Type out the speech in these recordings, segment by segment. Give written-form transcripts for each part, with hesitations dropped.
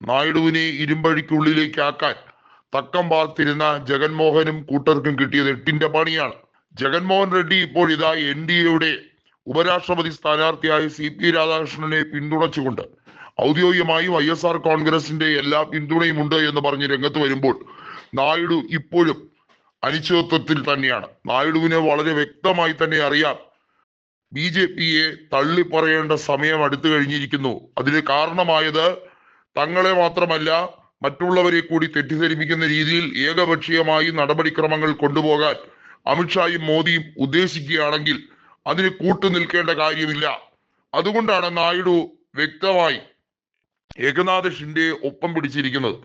നായിഡുവിനെ ഇരുമ്പഴിക്കുള്ളിലേക്കാക്കാൻ തക്കം പാർത്തിരുന്ന ജഗൻമോഹനും കൂട്ടർക്കും കിട്ടിയത് എട്ടിന്റെ പണിയാണ്. ജഗൻമോഹൻ റെഡ്ഡി ഇപ്പോൾ ഇതാ NDAയുടെ ഉപരാഷ്ട്രപതി സ്ഥാനാർത്ഥിയായ CP രാധാകൃഷ്ണനെ പിന്തുണച്ചുകൊണ്ട് ഔദ്യോഗികമായി YSR കോൺഗ്രസിന്റെ എല്ലാ പിന്തുണയും ഉണ്ട് എന്ന് പറഞ്ഞ് രംഗത്ത് വരുമ്പോൾ നായിഡു ഇപ്പോഴും അനിശ്ചിതത്വത്തിൽ തന്നെയാണ്. നായിഡുവിന് വളരെ വ്യക്തമായി തന്നെ അറിയാം BJPയെ തള്ളിപ്പറയേണ്ട സമയം അടുത്തു കഴിഞ്ഞിരിക്കുന്നു. അതിന് കാരണമായത് തങ്ങളെ മാത്രമല്ല മറ്റുള്ളവരെ കൂടി തെറ്റിദ്ധരിപ്പിക്കുന്ന രീതിയിൽ ഏകപക്ഷീയമായി നടപടിക്രമങ്ങൾ കൊണ്ടുപോകാൻ അമിത്ഷായും മോദിയും ഉദ്ദേശിക്കുകയാണെങ്കിൽ അതിന് കൂട്ടുനിൽക്കേണ്ട കാര്യമില്ല. അതുകൊണ്ടാണ് നായിഡു വ്യക്തമായി ഏകനാഥ് ഷിൻഡെയെ ഒപ്പം പിടിച്ചിരിക്കുന്നത്.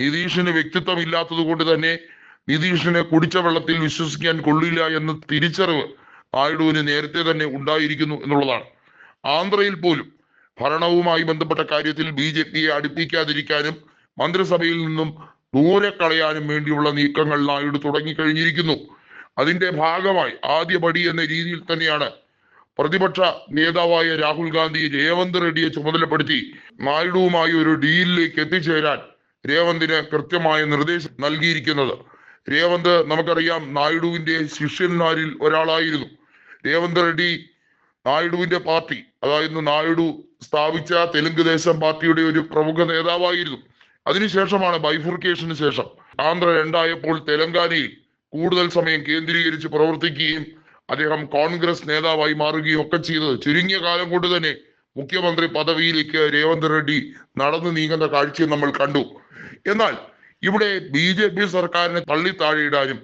നിതീഷിന് വ്യക്തിത്വം ഇല്ലാത്തത് കൊണ്ട് തന്നെ നിതീഷിനെ കുടിച്ച വെള്ളത്തിൽ വിശ്വസിക്കാൻ കൊള്ളില്ല എന്ന തിരിച്ചറിവ് നായിഡുവിന് നേരത്തെ തന്നെ ഉണ്ടായിരിക്കുന്നു എന്നുള്ളതാണ്. ആന്ധ്രയിൽ പോലും ഭരണവുമായി ബന്ധപ്പെട്ട കാര്യത്തിൽ BJPയെ അടുപ്പിക്കാതിരിക്കാനും മന്ത്രിസഭയിൽ നിന്നും ദൂരെ കളയാനും വേണ്ടിയുള്ള നീക്കങ്ങൾ നായിഡു തുടങ്ങിക്കഴിഞ്ഞിരിക്കുന്നു. അതിന്റെ ഭാഗമായി ആദ്യപടി എന്ന രീതിയിൽ തന്നെയാണ് പ്രതിപക്ഷ നേതാവായ രാഹുൽ ഗാന്ധി രേവന്ത് റെഡ്ഡിയെ ചുമതലപ്പെടുത്തി നായിഡുവുമായി ഒരു ഡീലിലേക്ക് എത്തിച്ചേരാൻ രേവന്തിന് കൃത്യമായ നിർദ്ദേശം നൽകിയിരിക്കുന്നത്. രേവന്ത് നമുക്കറിയാം നായിഡുവിന്റെ ശിഷ്യന്മാരിൽ ഒരാളായിരുന്നു. രേവന്ത് റെഡ്ഡി നായിഡുവിന്റെ പാർട്ടി, അതായത് നായിഡു സ്ഥാപിച്ച തെലുങ്ക് ദേശം പാർട്ടിയുടെ ഒരു പ്രമുഖ നേതാവായിരുന്നു. അതിനുശേഷമാണ് ബൈഫർക്കേഷന് ശേഷം ആന്ധ്ര രണ്ടായപ്പോൾ തെലങ്കാനയിൽ കൂടുതൽ സമയം കേന്ദ്രീകരിച്ച് പ്രവർത്തിക്കുകയും അദ്ദേഹം കോൺഗ്രസ് നേതാവായി മാറുകയും ഒക്കെ ചെയ്തത്. ചുരുങ്ങിയ കാലം കൊണ്ട് തന്നെ മുഖ്യമന്ത്രി പദവിയിലേക്ക് രേവന്ത് റെഡ്ഡി നടന്നു നീങ്ങുന്ന കാഴ്ചയും നമ്മൾ കണ്ടു. എന്നാൽ ഇവിടെ BJP സർക്കാരിനെ തള്ളിത്താഴെയിടാനും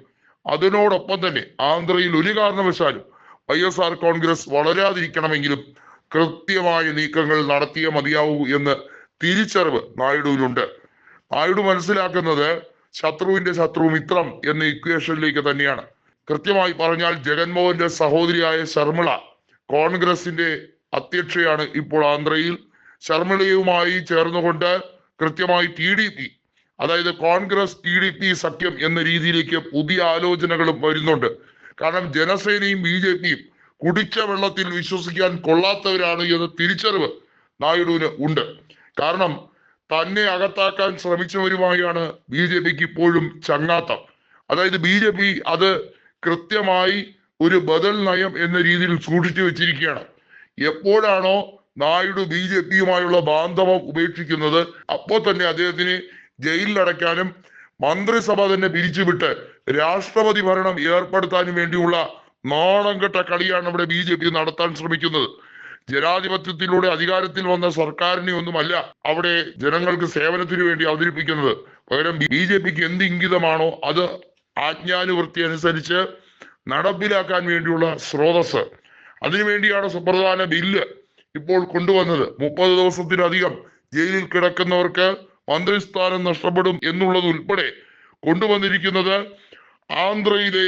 അതിനോടൊപ്പം തന്നെ ആന്ധ്രയിൽ ഒരു കാരണവശാലും YSR കോൺഗ്രസ് വളരാതിരിക്കണമെങ്കിലും കൃത്യമായ നീക്കങ്ങൾ നടത്തിയേ മതിയാവൂ എന്ന് തിരിച്ചറിവ് നായിഡുവിനുണ്ട്. നായിഡു മനസ്സിലാക്കുന്നത് ശത്രുവിന്റെ ശത്രു മിത്രം എന്ന ഇക്വേഷനിലേക്ക് തന്നെയാണ്. കൃത്യമായി പറഞ്ഞാൽ ജഗൻമോഹന്റെ സഹോദരിയായ ശർമിള കോൺഗ്രസിന്റെ അധ്യക്ഷയാണ് ഇപ്പോൾ ആന്ധ്രയിൽ. ശർമിളയുമായി ചേർന്നുകൊണ്ട് കൃത്യമായി TDP, അതായത് കോൺഗ്രസ് TDP സഖ്യം എന്ന രീതിയിലേക്ക് പുതിയ ആലോചനകളും വരുന്നുണ്ട്. കാരണം ജനസേനയും BJPയും കുടിച്ച വെള്ളത്തിൽ വിശ്വസിക്കാൻ കൊള്ളാത്തവരാണ് എന്ന തിരിച്ചറിവ് നായിഡുവിന് ഉണ്ട്. കാരണം തന്നെ അകത്താക്കാൻ ശ്രമിച്ചവരുമായാണ് BJPക്ക് ഇപ്പോഴും ചങ്ങാത്തം. അതായത് BJP അത് കൃത്യമായി ഒരു ബദൽ നയം എന്ന രീതിയിൽ സൂക്ഷിച്ചു വെച്ചിരിക്കുകയാണ്. എപ്പോഴാണോ നായിഡു BJPയുമായുള്ള ബാന്ധവം ഉപേക്ഷിക്കുന്നത് അപ്പോൾ തന്നെ അദ്ദേഹത്തിന് ജയിലിലടയ്ക്കാനും മന്ത്രിസഭ തന്നെ പിരിച്ചുവിട്ട് രാഷ്ട്രപതി ഭരണം ഏർപ്പെടുത്താനും വേണ്ടിയുള്ള നാണംകെട്ട കളിയാണ് ഇവിടെ BJP നടത്താൻ ശ്രമിക്കുന്നത്. ജനാധിപത്യത്തിലൂടെ അധികാരത്തിൽ വന്ന സർക്കാരിനെ ഒന്നുമല്ല അവിടെ ജനങ്ങൾക്ക് സേവനത്തിന് വേണ്ടി അവതരിപ്പിക്കുന്നത്. പകരം BJPക്ക് എന്ത് ഇംഗിതമാണോ അത് ആജ്ഞാനുവൃത്തി അനുസരിച്ച് നടപ്പിലാക്കാൻ വേണ്ടിയുള്ള സ്രോതസ്. അതിനുവേണ്ടിയാണ് സുപ്രധാന ബില്ല് ഇപ്പോൾ കൊണ്ടുവന്നത്. 30 ദിവസത്തിലധികം ജയിലിൽ കിടക്കുന്നവർക്ക് മന്ത്രിസ്ഥാനം നഷ്ടപ്പെടും എന്നുള്ളത് ഉൾപ്പെടെ കൊണ്ടുവന്നിരിക്കുന്നത് ആന്ധ്രയിലെ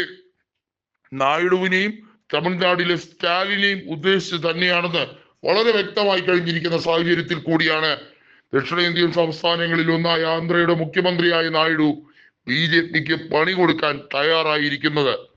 നായിഡുവിനെയും തമിഴ്നാട്ടിലെ സ്റ്റാലിനെയും ഉദ്ദേശിച്ച് തന്നെയാണെന്ന് വളരെ വ്യക്തമായി കഴിഞ്ഞിരിക്കുന്ന സാഹചര്യത്തിൽ കൂടിയാണ് ദക്ഷിണേന്ത്യൻ സംസ്ഥാനങ്ങളിൽ ഒന്നായ ആന്ധ്രയുടെ മുഖ്യമന്ത്രിയായ നായിഡു BJPക്ക് പണി കൊടുക്കാൻ തയ്യാറായിരിക്കുന്നത്.